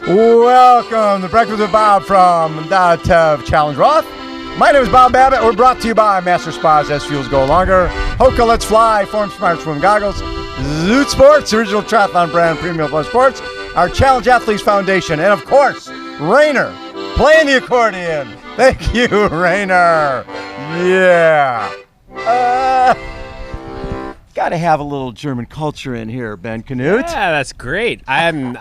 Welcome to Breakfast with Bob from the TEV Challenge Roth. My name is Bob Babbitt. We're brought to you by Master Spas, SFuels Go Longer, HOKA Let's Fly, Form Smart Swim Goggles, Zoot Sports, original triathlon brand, Premium Plus Sports, our Challenge Athletes Foundation, and of course, Rainer, playing the accordion. Thank you, Rainer. Yeah. Got to have a little German culture in here, Ben Kanute. Yeah, that's great. I'm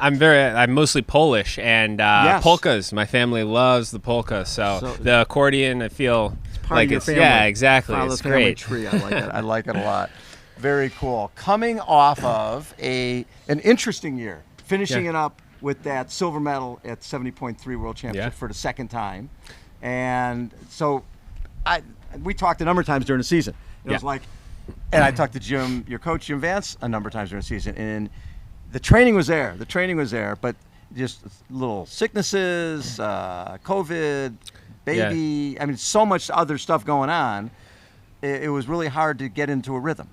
mostly Polish, and Yes. polkas. My family loves the polka, so the accordion, I feel like it's family. Yeah, exactly. Follow It's the family great. tree. I like it. I like it a lot. Very cool. Coming off of an interesting year, finishing it up with that silver medal at 70.3 World Championship for the second time, and so we talked a number of times during the season. It was like. And I talked to Jim, your coach, Jim Vance, a number of times during the season, and the training was there. The training was there, but just little sicknesses, COVID, baby. I mean, so much other stuff going on. It was really hard to get into a rhythm.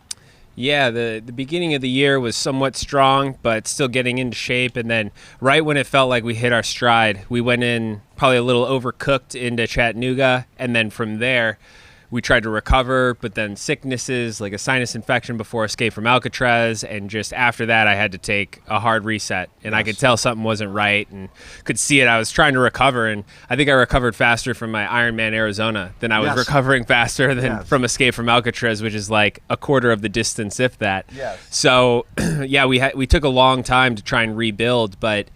Yeah, the beginning of the year was somewhat strong, but still getting into shape. And then right when it felt like we hit our stride, we went in probably a little overcooked into Chattanooga, and then from there, we tried to recover, but then sicknesses like a sinus infection before escape from Alcatraz, and just after that I had to take a hard reset, and I could tell something wasn't right and could see it. I was trying to recover, and I think I recovered faster from my Ironman Arizona than I was recovering faster than from escape from Alcatraz, which is like a quarter of the distance, if that. So yeah, we took a long time to try and rebuild, but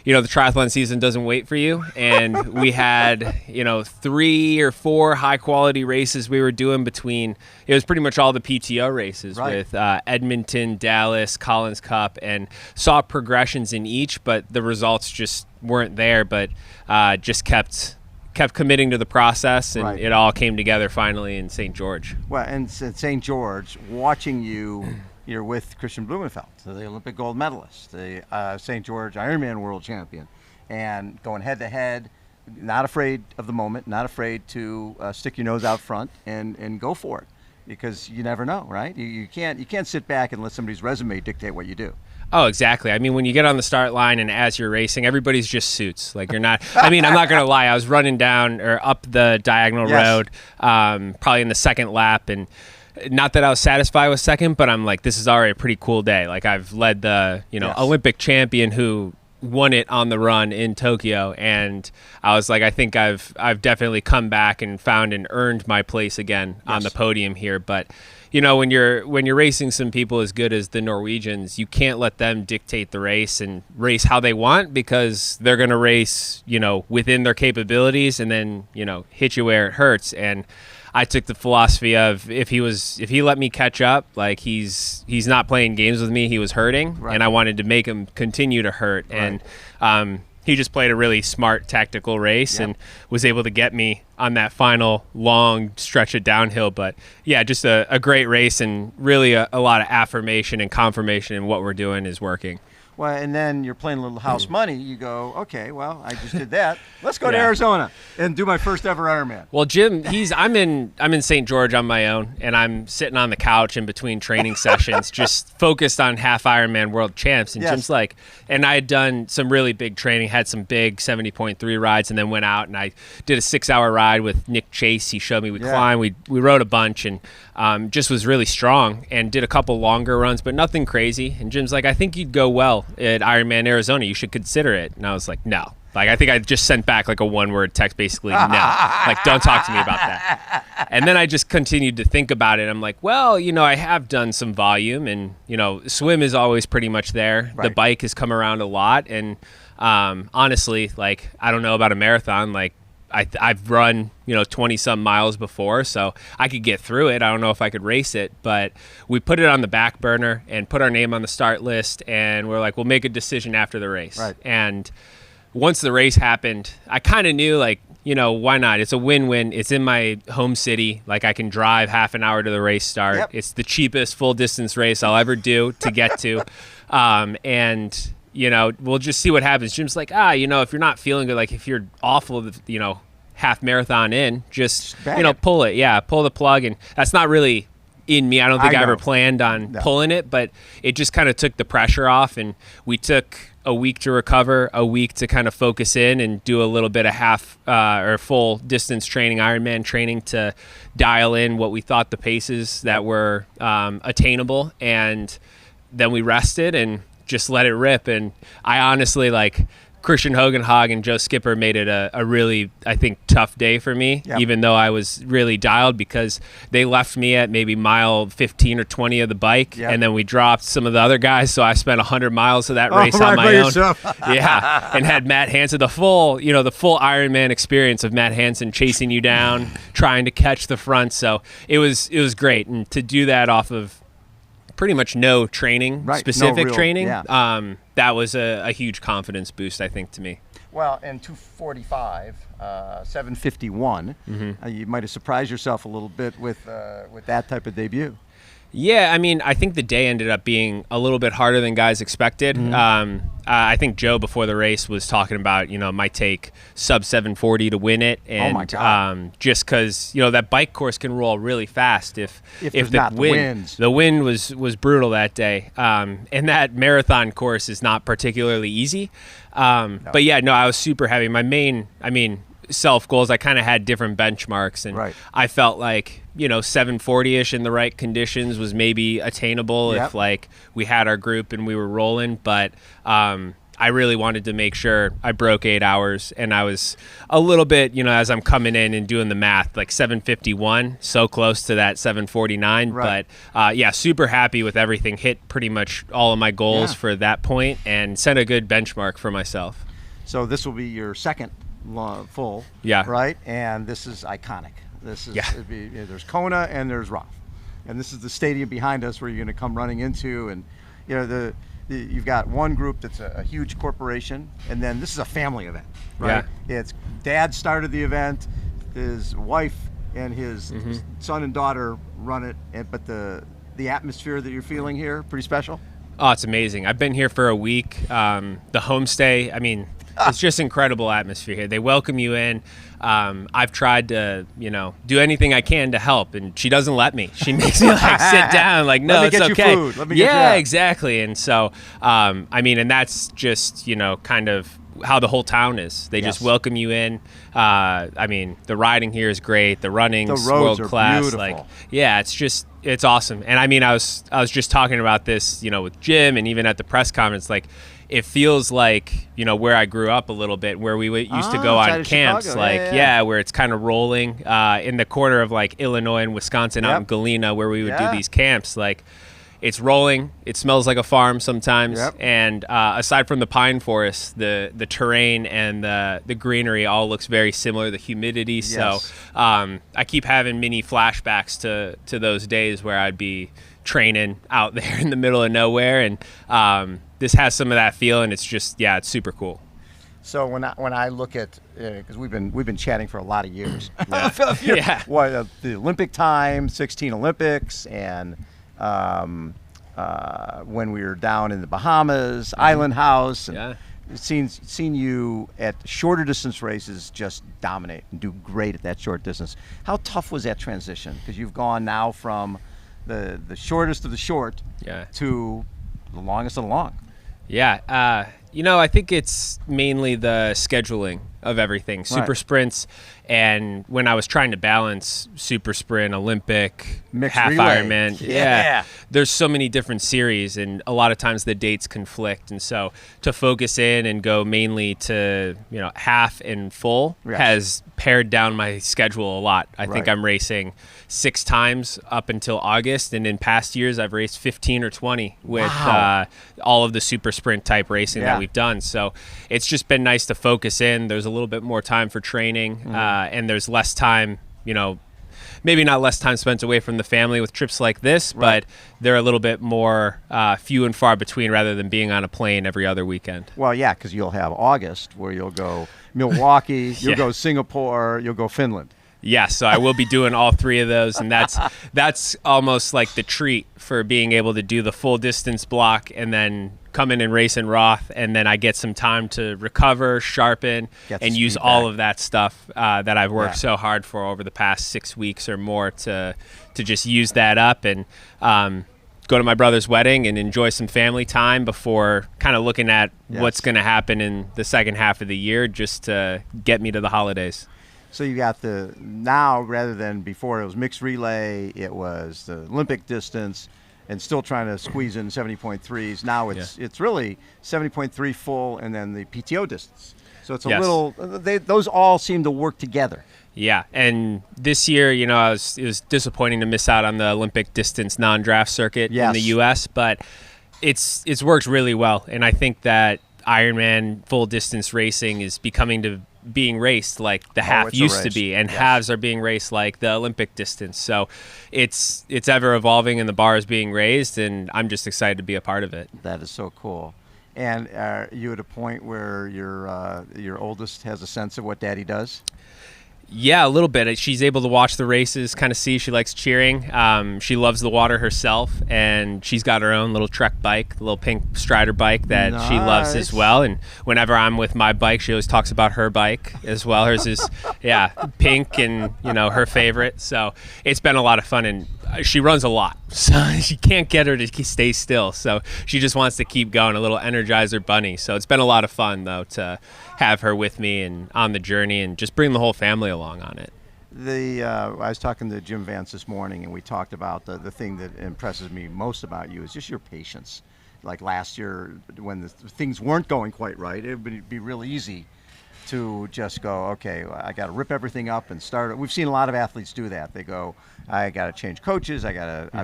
you know, the triathlon season doesn't wait for you. And we had, 3 or 4 high quality races we were doing between, it was pretty much all the PTO races with Edmonton, Dallas, Collins Cup, and saw progressions in each, but the results just weren't there, but just kept committing to the process, and it all came together finally in St. George. Well, and St. George, watching you're with Christian Blumenfeld, the Olympic gold medalist, the St. George Ironman world champion, and going head to head, not afraid of the moment, not afraid to stick your nose out front and go for it, because you never know, right? You can't sit back and let somebody's resume dictate what you do. Oh, exactly. I mean, when you get on the start line and as you're racing, everybody's just suits. Like, you're not, I mean, I'm not going to lie. I was running down or up the diagonal road, probably in the second lap, and not that I was satisfied with second, but I'm like, this is already a pretty cool day. Like, I've led the, Olympic champion who won it on the run in Tokyo, and I was like, I think I've definitely come back and found and earned my place again on the podium here. But when you're racing some people as good as the Norwegians, you can't let them dictate the race and race how they want, because they're going to race within their capabilities and then hit you where it hurts. And I took the philosophy of if he let me catch up, like he's not playing games with me. He was hurting, and I wanted to make him continue to hurt. And he just played a really smart tactical race and was able to get me on that final long stretch of downhill. But yeah, just a great race, and really a lot of affirmation and confirmation in what we're doing is working. Well, and then you're playing a little house money. You go, okay, well, I just did that. Let's go to Arizona and do my first ever Ironman. Well, Jim, I'm in St. George on my own, and I'm sitting on the couch in between training sessions, just focused on half Ironman world champs. And Jim's like, and I had done some really big training, had some big 70.3 rides, and then went out and I did a 6-hour ride with Nick Chase. He showed me we climbed, we rode a bunch, and just was really strong, and did a couple longer runs, but nothing crazy. And Jim's like, I think you'd go well at Ironman Arizona. You should consider it. And I was like, no. Like, I think I just sent back like a one-word text, basically, no. Like, don't talk to me about that. And then I just continued to think about it. I'm like, well, I have done some volume, and, swim is always pretty much there. The bike has come around a lot. And honestly, like, I don't know about a marathon. Like, I've run, 20-some miles before, so I could get through it. I don't know if I could race it, but we put it on the back burner and put our name on the start list, and we're like, we'll make a decision after the race. And once the race happened, I kind of knew, like, why not? It's a win-win. It's in my home city. Like, I can drive half an hour to the race start. It's the cheapest full-distance race I'll ever do to get to. And we'll just see what happens. Jim's like, if you're not feeling good, like if you're awful, half marathon in, just, pull it. Yeah, pull the plug. And that's not really in me. I don't think I ever planned on pulling it, but it just kind of took the pressure off, and we took a week to recover, a week to kind of focus in and do a little bit of half or full distance training, Ironman training, to dial in what we thought the paces that were attainable. And then we rested and just let it rip. And I honestly, like, Christian Hogenhag and Joe Skipper made it a really, I think, tough day for me, even though I was really dialed, because they left me at maybe mile 15 or 20 of the bike, and then we dropped some of the other guys, so I spent 100 miles of that race on my own. And had Matt Hansen, the full Ironman experience of Matt Hansen chasing you down, trying to catch the front. So it was great, and to do that off of pretty much no training, specific training. That was a huge confidence boost, I think, to me. Well, and 2:45, 7:51, you might have surprised yourself a little bit with that type of debut. Yeah, I mean, I think the day ended up being a little bit harder than guys expected. I think Joe before the race was talking about, it might take sub 740 to win it, and just because that bike course can roll really fast if the wind was brutal that day, and that marathon course is not particularly easy. But yeah, no, I was super heavy. My main, self goals, I kind of had different benchmarks, and I felt like 740ish in the right conditions was maybe attainable if like we had our group and we were rolling, but I really wanted to make sure I broke 8 hours, and I was a little bit, as I'm coming in and doing the math, like 751, so close to that 749. But super happy with everything. Hit pretty much all of my goals for that point and set a good benchmark for myself. So this will be your second full, right? And this is iconic. This is there's Kona and there's Roth, and this is the stadium behind us where you're going to come running into, and you've got one group that's a huge corporation, and then this is a family event, right? It's Dad started the event, his wife and his son and daughter run it, but the atmosphere that you're feeling here, pretty special. Oh, it's amazing. I've been here for a week. The homestay, it's just incredible atmosphere here. They welcome you in. I've tried to, do anything I can to help, and she doesn't let me. She makes me sit down, no, it's okay. Let me get you exactly. And so, and that's just, kind of how the whole town is. They just welcome you in. The riding here is great. The running's world class. It's awesome. And I was just talking about this, with Jim, and even at the press conference, it feels like, where I grew up a little bit, where we used to go on camps, Chicago. Where it's kind of rolling in the corner of Illinois and Wisconsin, out in Galena, where we would do these camps. It's rolling. It smells like a farm sometimes. And aside from the pine forest, the terrain and the greenery all looks very similar, the humidity. So I keep having mini flashbacks to those days where I'd be training out there in the middle of nowhere. And this has some of that feel, and it's just, it's super cool. So when I look at, because we've been chatting for a lot of years. The Olympic time, 16 Olympics, and when we were down in the Bahamas, Island House, and seen you at shorter distance races just dominate and do great at that short distance. How tough was that transition? Because you've gone now from the shortest of the short to the longest of the long. I think it's mainly the scheduling of everything. Super sprints, and when I was trying to balance super sprint, Olympic, mixed half relay. Ironman, there's so many different series, and a lot of times the dates conflict, and so to focus in and go mainly to half and full has pared down my schedule a lot. I think I'm racing 6 times up until August, and in past years I've raced 15 or 20 with all of the super sprint type racing that we've done. So it's just been nice to focus in. There's a little bit more time for training, and there's less time, maybe not less time spent away from the family with trips like this, but they're a little bit more few and far between, rather than being on a plane every other weekend. Well, because you'll have August where you'll go Milwaukee, you'll go Singapore, you'll go Finland. Yeah, so I will be doing all 3 of those, and that's almost like the treat for being able to do the full distance block and then come in and race in Roth, and then I get some time to recover, sharpen, and use all of that stuff that I've worked so hard for over the past 6 weeks or more to just use that up and go to my brother's wedding and enjoy some family time before kind of looking at what's going to happen in the second half of the year just to get me to the holidays. So you got now rather than before it was mixed relay, it was the Olympic distance, and still trying to squeeze in 70.3s. Now it's really 70.3 full and then the PTO distance. So it's a little, those all seem to work together. Yeah, and this year, it was disappointing to miss out on the Olympic distance non-draft circuit in the U.S., but it's worked really well, and I think that Ironman full distance racing is being raced like the half used to be, and halves are being raced like the Olympic distance. So it's ever evolving, and the bar is being raised, and I'm just excited to be a part of it. That is so cool. And are you at a point where your oldest has a sense of what Daddy does? Yeah, a little bit. She's able to watch the races, kind of see. She likes cheering. she loves the water herself, and she's got her own little Trek bike, the little pink Strider bike that she loves as well. And whenever I'm with my bike, she always talks about her bike as well. Hers is, pink and, her favorite. So it's been a lot of fun, and she runs a lot. So she can't get her to stay still. So she just wants to keep going, a little Energizer bunny. So it's been a lot of fun, though, to have her with me and on the journey and just bring the whole family along on it. I was talking to Jim Vance this morning, and we talked about the thing that impresses me most about you is just your patience. Like last year when the things weren't going quite right, it would be real easy to just go, okay, I got to rip everything up and start. We've seen a lot of athletes do that. They go, I got to change coaches. I've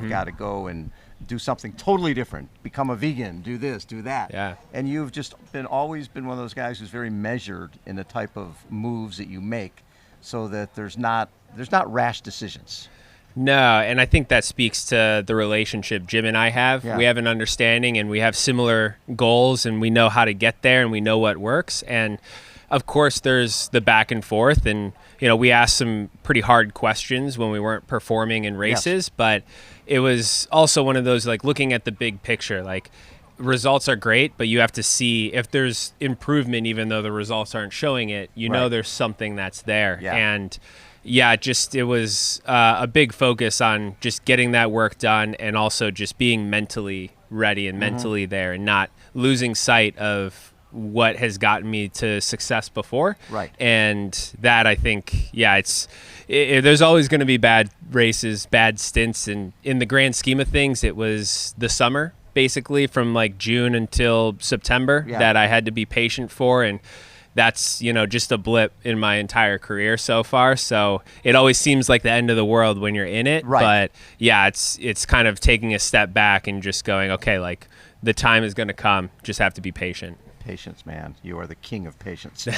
got to go and do something totally different, become a vegan, do this, do that. Yeah. And you've just always been one of those guys who's very measured in the type of moves that you make, so that there's not rash decisions. No, and I think that speaks to the relationship Jim and I have. Yeah. We have an understanding, and we have similar goals, and we know how to get there, and we know what works. And of course, there's the back and forth, and we asked some pretty hard questions when we weren't performing in races, but it was also one of those, like, looking at the big picture. Like, results are great, but you have to see if there's improvement, even though the results aren't showing it. Know there's something that's there. Yeah. And it was a big focus on just getting that work done, and also just being mentally ready and mentally there, and not losing sight of what has gotten me to success before. Right. And that, I think, there's always going to be bad races, bad stints. And in the grand scheme of things, it was the summer, basically from like June until September that I had to be patient for. And that's, just a blip in my entire career so far. So it always seems like the end of the world when you're in it. Right. But it's kind of taking a step back and just going, okay, like, the time is going to come. Just have to be patient. Patience, man. You are the king of patience.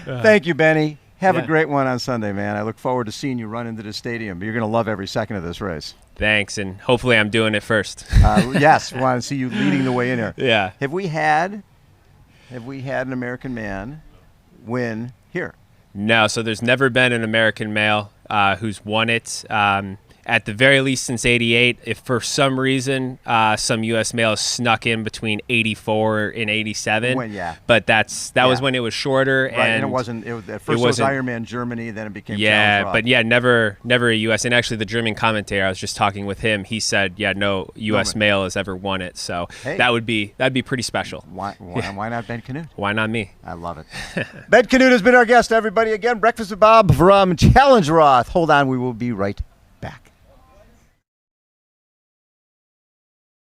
Thank you, Benny. Have a great one on Sunday, man. I look forward to seeing you run into the stadium. You're going to love every second of this race. Thanks, and hopefully I'm doing it first. Yes, we want to see you leading the way in here. Yeah. Have we had an American man win here? No, so there's never been an American male who's won it. At the very least since '88, if for some reason some U.S. males snuck in between '84 and '87, but that was when it was shorter, right, and it wasn't. At first it was Ironman Germany, then it became Challenge Roth. But never a U.S. And actually, the German commentator, I was just talking with him. He said, no U.S. male has ever won it. So that'd be pretty special. Why not Ben Kanute? Why not me? I love it. Ben Kanute has been our guest, everybody. Again, Breakfast with Bob from Challenge Roth. Hold on, we will be right